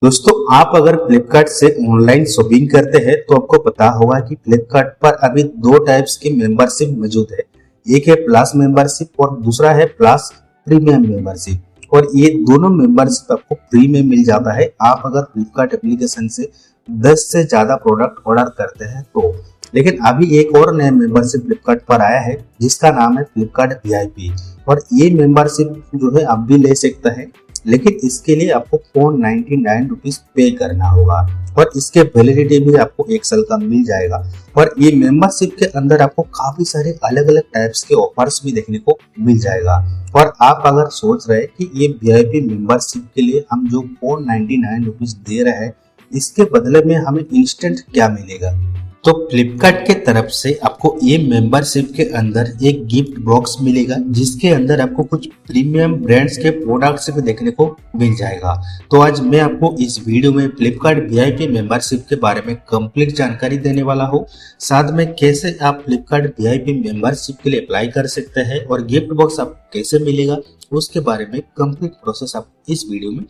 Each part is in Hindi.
दोस्तों, आप अगर फ्लिपकार्ट से ऑनलाइन शॉपिंग करते हैं तो आपको पता होगा कि फ्लिपकार्ट पर अभी दो टाइप्स की मेंबरशिप मौजूद है। एक है प्लस मेंबरशिप और दूसरा है प्लस प्रीमियम मेंबरशिप। और ये दोनों मेंबरशिप आपको फ्री में मिल जाता है आप अगर फ्लिपकार्ट एप्लीकेशन से 10 से ज्यादा प्रोडक्ट ऑर्डर करते हैं तो। लेकिन अभी एक और नया मेंबरशिप फ्लिपकार्ट पर आया है जिसका नाम है फ्लिपकार्ट वीआईपी। और ये मेंबरशिप जो है आप भी ले सकते हैं, लेकिन इसके लिए आपको 499 रुपीज पे करना होगा। और इसके वैलिडिटी भी आपको 1 साल का मिल जाएगा। और ये मेंबरशिप के अंदर आपको काफी सारे अलग अलग टाइप्स के ऑफर्स भी देखने को मिल जाएगा। और आप अगर सोच रहे हैं कि ये वीआईपी मेंबरशिप के लिए हम जो 499 रुपीज दे रहे हैं इसके बदले में हमें इंस्टेंट क्या मिलेगा, तो फ्लिपकार्ट के तरफ से आपको ये मेंबरशिप के अंदर एक गिफ्ट बॉक्स मिलेगा जिसके अंदर आपको कुछ प्रीमियम ब्रांड्स के प्रोडक्ट्स भी देखने को मिल जाएगा। तो आज मैं आपको इस वीडियो में फ्लिपकार्ट वीआईपी मेंबरशिप के बारे में कंप्लीट जानकारी देने वाला हूँ। साथ में कैसे आप फ्लिपकार्ट वीआईपी मेंबरशिप के लिए अप्लाई कर सकते हैं और गिफ्ट बॉक्स आपको कैसे मिलेगा उसके बारे में कंप्लीट प्रोसेस आप इस वीडियो में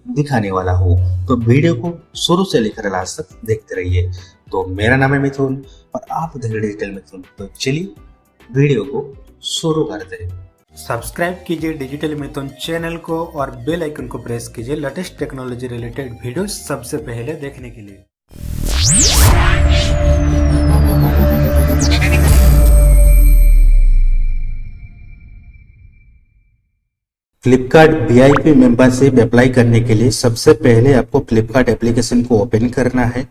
दिखाने वाला हूँ। तो वीडियो को शुरू से लेकर लास्ट तक देखते रहिए। तो मेरा नाम है मिथुन और आप देख रहे डिजिटल मिथुन। तो चलिए वीडियो को शुरू करते हैं। सब्सक्राइब कीजिए डिजिटल मिथुन चैनल को और बेल आइकन को प्रेस कीजिए लेटेस्ट टेक्नोलॉजी रिलेटेड वीडियो सबसे पहले देखने के लिए। फ्लिपकार्ट वीआईपी मेंबरशिप अप्लाई करने के लिए सबसे पहले आपको फ्लिपकार्ट एप्लीकेशन को ओपन करना है।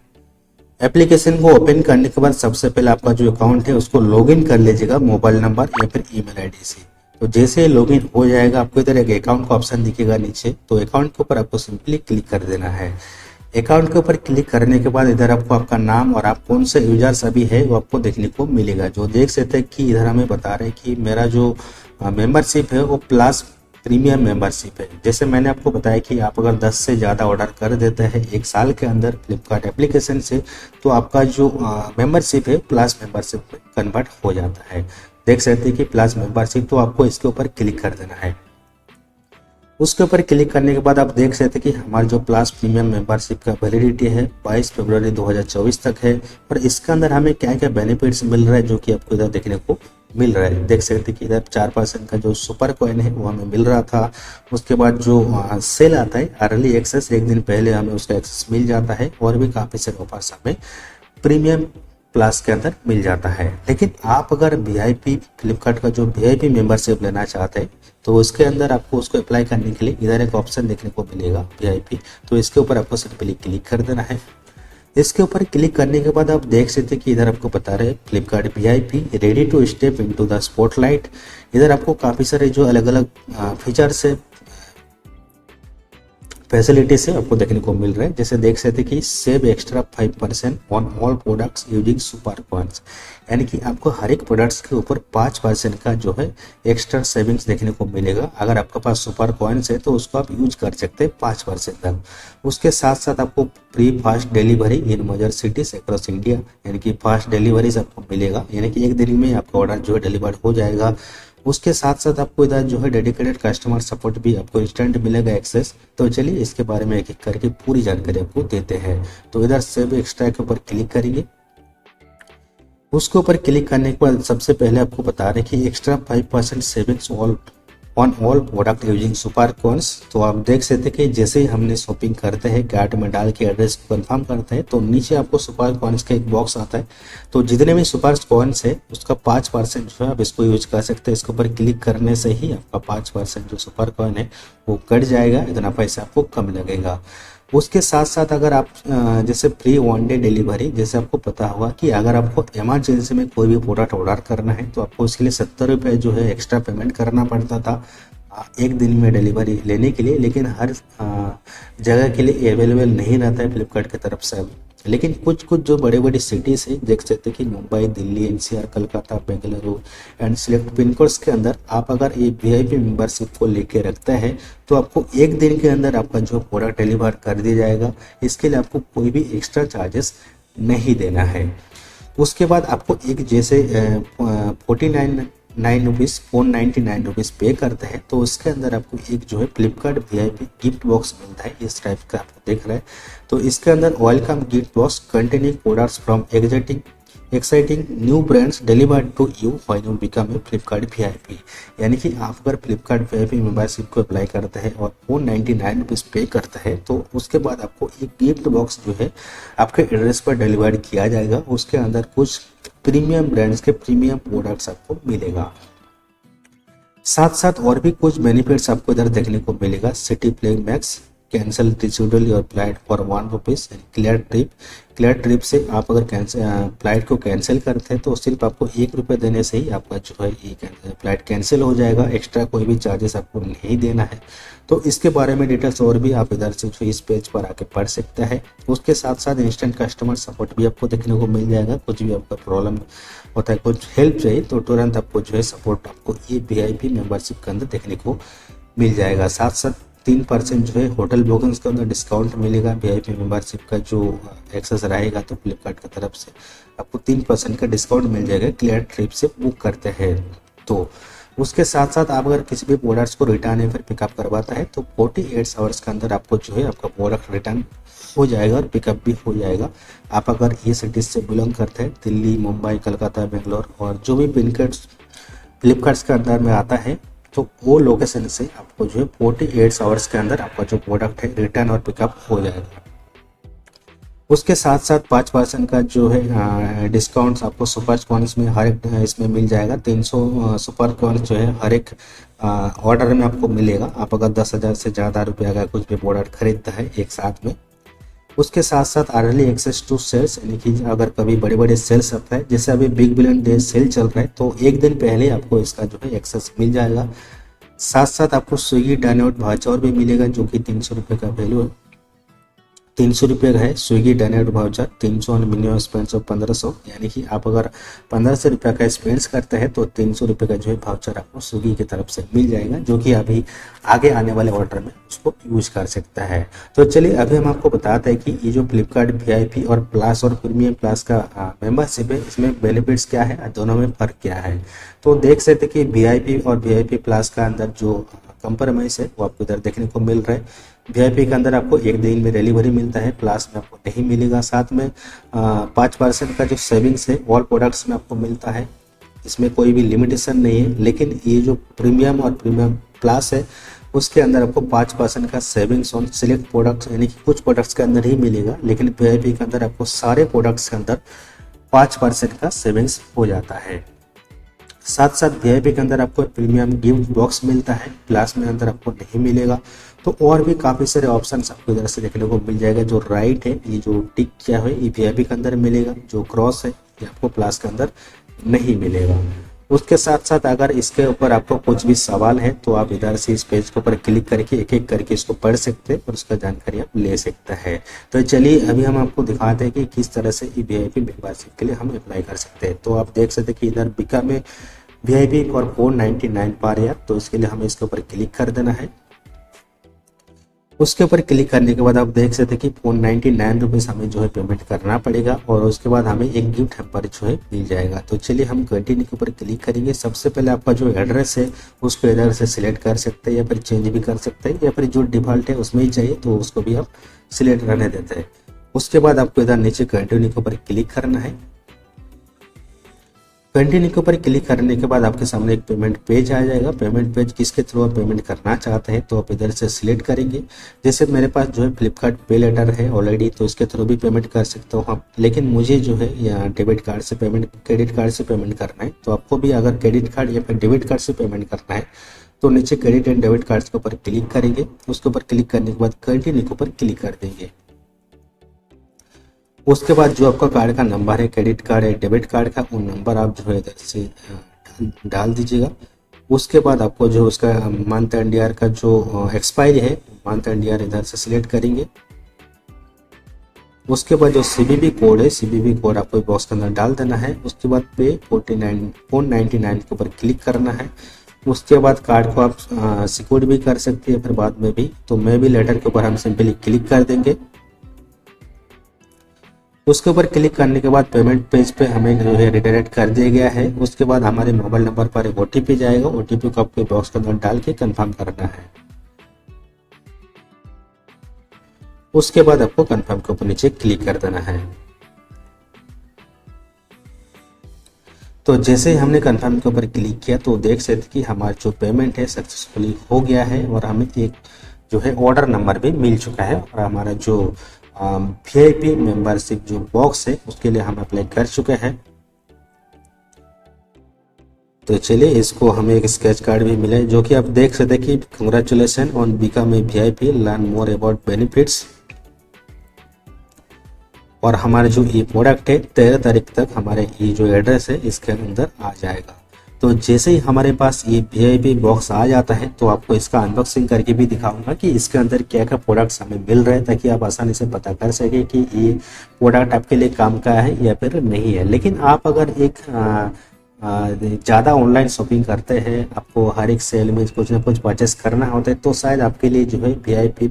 एप्लीकेशन को ओपन करने के बाद सबसे पहले आपका जो अकाउंट है उसको लॉगिन कर लीजिएगा मोबाइल नंबर या फिर ईमेल आईडी से। तो जैसे लॉगिन हो जाएगा आपको इधर एक अकाउंट का ऑप्शन दिखेगा नीचे, तो अकाउंट के ऊपर आपको सिंपली क्लिक कर देना है। अकाउंट के ऊपर क्लिक करने के बाद इधर आपको आपका नाम और आप कौन से यूजर्स अभी है वो आपको देखने को मिलेगा। जो देख सकते हैं कि इधर हमें बता रहे हैं कि मेरा जो मेंबरशिप है वो प्लस प्रीमियम मेंबरशिप है। जैसे मैंने आपको बताया कि आप अगर 10 से ज़्यादा ऑर्डर कर देते हैं 1 साल के अंदर फ्लिपकार्ट एप्लीकेशन से तो आपका जो मेंबरशिप है प्लस मेंबरशिप में कन्वर्ट हो जाता है। देख सकते हैं कि प्लस मेंबरशिप, तो आपको इसके ऊपर क्लिक कर देना है। उसके ऊपर क्लिक करने के बाद आप देख सकते हैं कि हमारा जो प्लस प्रीमियम मेंबरशिप का वैलिडिटी है 22 फरवरी 2024 तक है। और इसके अंदर हमें क्या क्या बेनिफिट्स मिल रहा है जो कि आपको इधर देखने को मिल रहा है। देख सकते हैं कि इधर 4% का जो सुपर कॉइन है वो हमें मिल रहा था। उसके बाद जो सेल आता है अर्ली एक्सेस, एक दिन पहले हमें उसका एक्सेस मिल जाता है। और भी काफ़ी सारे ऑफर्स हमें प्रीमियम प्लस के अंदर मिल जाता है। लेकिन आप अगर वीआईपी फ्लिपकार्ट का जो वीआईपी मेंबरशिप लेना चाहते हैं तो उसके अंदर आपको उसको अप्लाई करने के लिए इधर एक ऑप्शन देखने को मिलेगा वीआईपी, तो इसके ऊपर आपको सिंपली क्लिक कर देना है। इसके ऊपर क्लिक करने के बाद आप देख सकते हैं कि इधर आपको बता रहे हैं Flipkart VIP ready to step into the spotlight. इधर आपको काफ़ी सारे जो अलग अलग फीचर्स है फैसिलिटीज से आपको देखने को मिल रहा है। जैसे देख सकते हैं कि save extra 5% on all products using super coins, यानी कि आपको हर एक प्रोडक्ट्स के ऊपर 5% का जो है एक्स्ट्रा सेविंग्स देखने को मिलेगा। अगर आपके पास सुपर कॉइन्स है तो उसको आप यूज कर सकते हैं 5% तक। उसके साथ साथ आपको फ्री फास्ट डिलीवरी इन मेजर सिटीज अक्रॉस इंडिया, यानी कि फास्ट डिलीवरीज आपको मिलेगा, यानी कि एक दिन में आपका ऑर्डर जो है डिलीवर हो जाएगा। उसके साथ साथ आपको इधर जो है डेडिकेटेड कस्टमर सपोर्ट भी आपको इंस्टेंट मिलेगा एक्सेस। तो चलिए इसके बारे में एक एक करके पूरी जानकारी आपको देते हैं। तो इधर सेव एक्स्ट्रा के ऊपर क्लिक करेंगे। उसके ऊपर क्लिक करने के बाद सबसे पहले आपको बता रहे हैं कि extra 5% savings on all product using super coins. तो आप देख सकते हैं कि जैसे ही हमने शॉपिंग करते हैं कार्ट में डाल के एड्रेस को कंफर्म करते हैं तो नीचे आपको सुपर कॉइन्स का एक बॉक्स आता है। तो जितने भी सुपर कॉइन्स है उसका 5% जो है आप इसको यूज कर सकते हैं। इसके ऊपर क्लिक करने से ही आपका 5% जो सुपर कॉइन है वो कट जाएगा, इतना पैसा आपको कम लगेगा। उसके साथ साथ अगर आप जैसे फ्री 1 डे डिलीवरी, जैसे आपको पता होगा कि अगर आपको इमरजेंसी में कोई भी प्रोडक्ट ऑर्डर करना है तो आपको उसके लिए 70 रुपये जो है एक्स्ट्रा पेमेंट करना पड़ता था एक दिन में डिलीवरी लेने के लिए। लेकिन हर जगह के लिए अवेलेबल नहीं रहता है फ्लिपकार्ट की तरफ से। लेकिन कुछ कुछ जो बड़े बड़ी सिटीज़ है देख सकते हैं कि Mumbai, Delhi, NCR, Calcutta, Bengaluru and select pin codes के अंदर आप अगर ये वीआईपी मेंबरशिप को लेके रखते हैं तो आपको एक दिन के अंदर आपका जो प्रोडक्ट डिलीवर कर दिया जाएगा। इसके लिए आपको कोई भी एक्स्ट्रा चार्जेस नहीं देना है। उसके बाद आपको एक जैसे ₹9 ₹499 पे करते हैं तो उसके अंदर आपको एक जो है फ्लिपकार्ट VIP गिफ्ट बॉक्स मिलता है, इस टाइप का आपको दिख रहा है। तो इसके अंदर welcome gift box containing products from exciting new brands delivered to you when you become a Flipkart VIP। यानी कि आप अगर फ्लिपकार्ट VIP मेंबरशिप को अप्लाई करते हैं और ₹499 पे करते हैं तो उसके बाद आपको एक गिफ्ट बॉक्स जो है आपके एड्रेस पर डिलीवर किया जाएगा। उसके अंदर कुछ प्रीमियम ब्रांड्स के प्रीमियम प्रोडक्ट्स आपको मिलेगा। साथ साथ और भी कुछ बेनिफिट्स आपको इधर देखने को मिलेगा। City play max cancel reschedule your flight for ₹1। Clear trip से आप अगर फ्लाइट को कैंसिल करते हैं तो सिर्फ आपको ₹1 देने से ही आपका जो है ये फ्लाइट कैंसिल हो जाएगा। एक्स्ट्रा कोई भी चार्जेस आपको नहीं देना है। तो इसके बारे में डिटेल्स और भी आप इधर से जो इस पेज पर आके पढ़ सकते हैं। उसके साथ साथ इंस्टेंट कस्टमर सपोर्ट भी आपको देखने को मिल जाएगा। कुछ भी आपका प्रॉब्लम होता है, कुछ हेल्प चाहिए तो तुरंत आपको जो है सपोर्ट आपको ये VIP मेंबरशिप के अंदर देखने को मिल जाएगा। साथ साथ 3% जो है होटल बुकिंग्स के अंदर डिस्काउंट मिलेगा। VIP मेंबरशिप का जो एक्सेस रहेगा तो फ्लिपकार्ट की तरफ से आपको 3% का डिस्काउंट मिल जाएगा क्लियर ट्रिप से बुक करते हैं तो। उसके साथ साथ आप अगर किसी भी प्रोडक्ट्स को रिटर्न या फिर पिकअप करवाता है तो 48 आवर्स के अंदर आपको जो है आपका प्रोडक्ट रिटर्न हो जाएगा और पिकअप भी हो जाएगा। आप अगर ये सिटीज से बिलोंग करते हैं, दिल्ली, मुंबई, कलकत्ता, बेंगलोर और जो भी पिन कोड्स फ्लिपकार्ट के अंदर में आता है तो वो लोकेशन से आपको जो है 48 आवर्स के अंदर आपका जो प्रोडक्ट है रिटर्न और पिकअप हो जाएगा। उसके साथ साथ 5% का जो है डिस्काउंट्स आपको सुपर कॉइन्स में हर एक इसमें मिल जाएगा। 300 सुपर कॉइन्स जो है हर एक ऑर्डर में आपको मिलेगा। आप अगर 10,000 से ज़्यादा रुपया का कुछ भी प्रोडक्ट खरीदता है एक साथ में। उसके साथ साथ अर्ली एक्सेस टू सेल्स, यानी कि अगर कभी बड़े बड़े सेल्स आता है, जैसे अभी बिग बिलियन डे सेल चल रहा है तो एक दिन पहले आपको इसका जो है एक्सेस मिल जाएगा। साथ साथ आपको स्विगी डाउनलोड वाउचर भी मिलेगा जो कि ₹300 का वैल्यू है। ₹300 का है Swiggy download voucher. 300 minimum spends of 1500, यानी कि आप अगर ₹1500 का स्पेंड्स करते हैं तो ₹300 का जो है वाउचर आपको स्विगी की तरफ से मिल जाएगा, जो कि अभी आगे आने वाले ऑर्डर में उसको यूज कर सकता है। तो चलिए अभी हम आपको बताते हैं कि ये जो फ्लिपकार्ट VIP और प्लस और प्रीमियम प्लस का मेंबरशिप है, इसमें बेनिफिट्स क्या है, दोनों में फर्क क्या है। तो देख सकते कि VIP और VIP प्लस का अंदर जो कंप्रोमाइज है वो आपको इधर देखने को मिल रहा है। VIP के अंदर आपको एक दिन में डिलीवरी मिलता है, प्लस में आपको नहीं मिलेगा। साथ में 5% का जो सेविंग्स है ऑल प्रोडक्ट्स में आपको मिलता है, इसमें कोई भी लिमिटेशन नहीं है। लेकिन ये जो प्रीमियम और प्रीमियम प्लस है उसके अंदर आपको 5% का सेविंग्स ऑन सिलेक्ट प्रोडक्ट्स, यानी कि कुछ प्रोडक्ट्स के अंदर ही मिलेगा। लेकिन VIP के अंदर आपको सारे प्रोडक्ट्स के अंदर 5% का सेविंग्स हो जाता है। साथ साथ VIP के अंदर आपको प्रीमियम गिफ्ट बॉक्स मिलता है, प्लस में अंदर आपको नहीं मिलेगा। तो और भी काफ़ी सारे ऑप्शंस आपको इधर से देखने को मिल जाएगा। जो राइट है, ये जो टिक क्या है, ये VIP के अंदर मिलेगा। जो क्रॉस है ये आपको प्लस के अंदर नहीं मिलेगा। उसके साथ साथ अगर इसके ऊपर आपको कुछ भी सवाल है तो आप इधर से इस पेज के ऊपर क्लिक करके एक एक करके इसको पढ़ सकते हैं और उसका जानकारी आप ले सकते हैं। तो चलिए अभी हम आपको दिखाते हैं कि किस तरह से ये VIP मेंबरशिप के लिए हम अप्लाई कर सकते हैं। तो आप देख सकते हैं कि इधर बिकम में VIP फॉर 499 पर ईयर, तो इसके लिए हमें इसके ऊपर क्लिक कर देना है। उसके ऊपर क्लिक करने के बाद आप देख सकते हैं कि ₹499 हमें जो है पेमेंट करना पड़ेगा और उसके बाद हमें एक गिफ्ट हैम्पर जो है मिल जाएगा। तो चलिए हम कंटिन्यू के ऊपर क्लिक करेंगे। सबसे पहले आपका जो एड्रेस है उसको इधर से सिलेक्ट कर सकते हैं या फिर चेंज भी कर सकते हैं, या फिर जो डिफॉल्ट है उसमें ही चाहिए तो उसको भी आप सिलेक्ट रहने देते हैं। उसके बाद आपको इधर नीचे कंटिन्यू के ऊपर क्लिक करना है। कंटिन्यू के ऊपर क्लिक करने के बाद आपके सामने एक पेमेंट पेज आ जाएगा। पेमेंट पेज किसके थ्रू आप पेमेंट करना चाहते हैं तो आप इधर से सिलेक्ट करेंगे। जैसे मेरे पास जो है फ्लिपकार्ट पे लेटर है ऑलरेडी, तो इसके थ्रू भी पेमेंट कर सकता हूँ आप। लेकिन मुझे जो है यहाँ डेबिट कार्ड से पेमेंट, क्रेडिट कार्ड से पेमेंट करना है। तो आपको भी अगर क्रेडिट कार्ड या फिर डेबिट कार्ड से पेमेंट करना है तो नीचे क्रेडिट एंड डेबिट कार्ड के ऊपर क्लिक करेंगे। उसके ऊपर क्लिक करने के बाद कंटिन्यू के ऊपर क्लिक कर देंगे। उसके बाद जो आपका कार्ड का नंबर है, क्रेडिट कार्ड है, डेबिट कार्ड का, वो नंबर आप जो है इधर से डाल दीजिएगा। उसके बाद आपको जो उसका मंथ एंड ईयर का जो एक्सपायरी है, मंथ एंड ईयर इधर से सिलेक्ट करेंगे। उसके बाद जो CVV कोड है, CVV कोड आपको बॉक्स के अंदर डाल देना है। उसके बाद पे 499 के ऊपर क्लिक करना है। उसके बाद कार्ड को आप सिक्योर भी कर सकते हैं फिर बाद में भी। तो मैं भी लेटर के ऊपर हम सिंपली क्लिक कर देंगे। उसके ऊपर क्लिक करने के बाद पेमेंट पेज पे हमें जो है रिडायरेक्ट कर दिया गया है। उसके बाद हमारे मोबाइल नंबर पर एक OTP जाएगा, OTP को आपको बॉक्स के अंदर डाल के कंफर्म करना है। उसके बाद आपको कंफर्म के ऊपर नीचे क्लिक कर देना है। तो जैसे ही हमने कंफर्म के ऊपर क्लिक किया तो देख सकते कि हमारा जो पेमेंट है सक्सेसफुली हो गया है और हमें एक जो है ऑर्डर नंबर भी मिल चुका है और हमारा जो VIP मेंबरशिप जो बॉक्स है उसके लिए हम अप्लाई कर चुके हैं। तो चलिए इसको हमें एक स्केच कार्ड भी मिला है जो कि आप देख सकते हैं कि congratulation on become a VIP, learn more about benefits. और हमारा जो ये प्रोडक्ट है 13 तारीख तक हमारे ये जो एड्रेस है इसके अंदर आ जाएगा। तो जैसे ही हमारे पास ये VIP बॉक्स आ जाता है तो आपको इसका अनबॉक्सिंग करके भी दिखाऊंगा कि इसके अंदर क्या क्या प्रोडक्ट्स हमें मिल रहे हैं, ताकि आप आसानी से पता कर सके कि ये प्रोडक्ट आपके लिए काम का है या फिर नहीं है। लेकिन आप अगर एक ज़्यादा ऑनलाइन शॉपिंग करते हैं, आपको हर एक सेल में कुछ ना कुछ परचेस करना होता है, तो शायद आपके लिए जो है VIP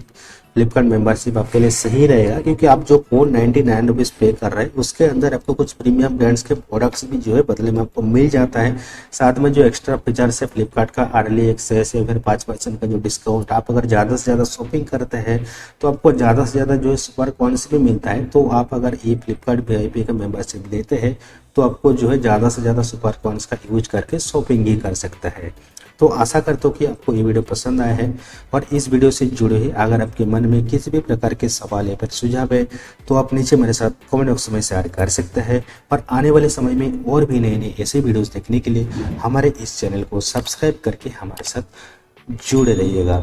फ्लिपकार्ट मेंबरशिप आपके लिए सही रहेगा, क्योंकि आप जो 499 रुपीज़ पे कर रहे हैं उसके अंदर आपको कुछ प्रीमियम ब्रांड्स के प्रोडक्ट्स भी जो है बदले में आपको मिल जाता है। साथ में जो एक्स्ट्रा फीचर्स है फ्लिपकार्ट का अर्ली एक्सेस या फिर 5% का जो डिस्काउंट, आप अगर ज़्यादा से ज़्यादा शॉपिंग करते हैं तो आपको ज़्यादा से ज़्यादा जो है सुपर कॉइन्स भी मिलता है। तो आप अगर ये फ्लिपकार्ट VIP का मेंबरशिप लेते हैं तो आपको जो है ज़्यादा से ज़्यादा सुपर कॉइन्स का यूज करके शॉपिंग ही कर सकते हैं। तो आशा करता हूँ कि आपको ये वीडियो पसंद आया है और इस वीडियो से जुड़े ही अगर आपके मन में किसी भी प्रकार के सवाल या फिर सुझाव है तो आप नीचे मेरे साथ कमेंट बॉक्स में शेयर कर सकते हैं। और आने वाले समय में और भी नए नए ऐसे वीडियोस देखने के लिए हमारे इस चैनल को सब्सक्राइब करके हमारे साथ जुड़े रहिएगा।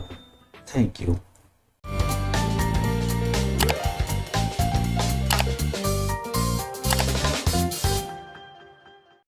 Thank you.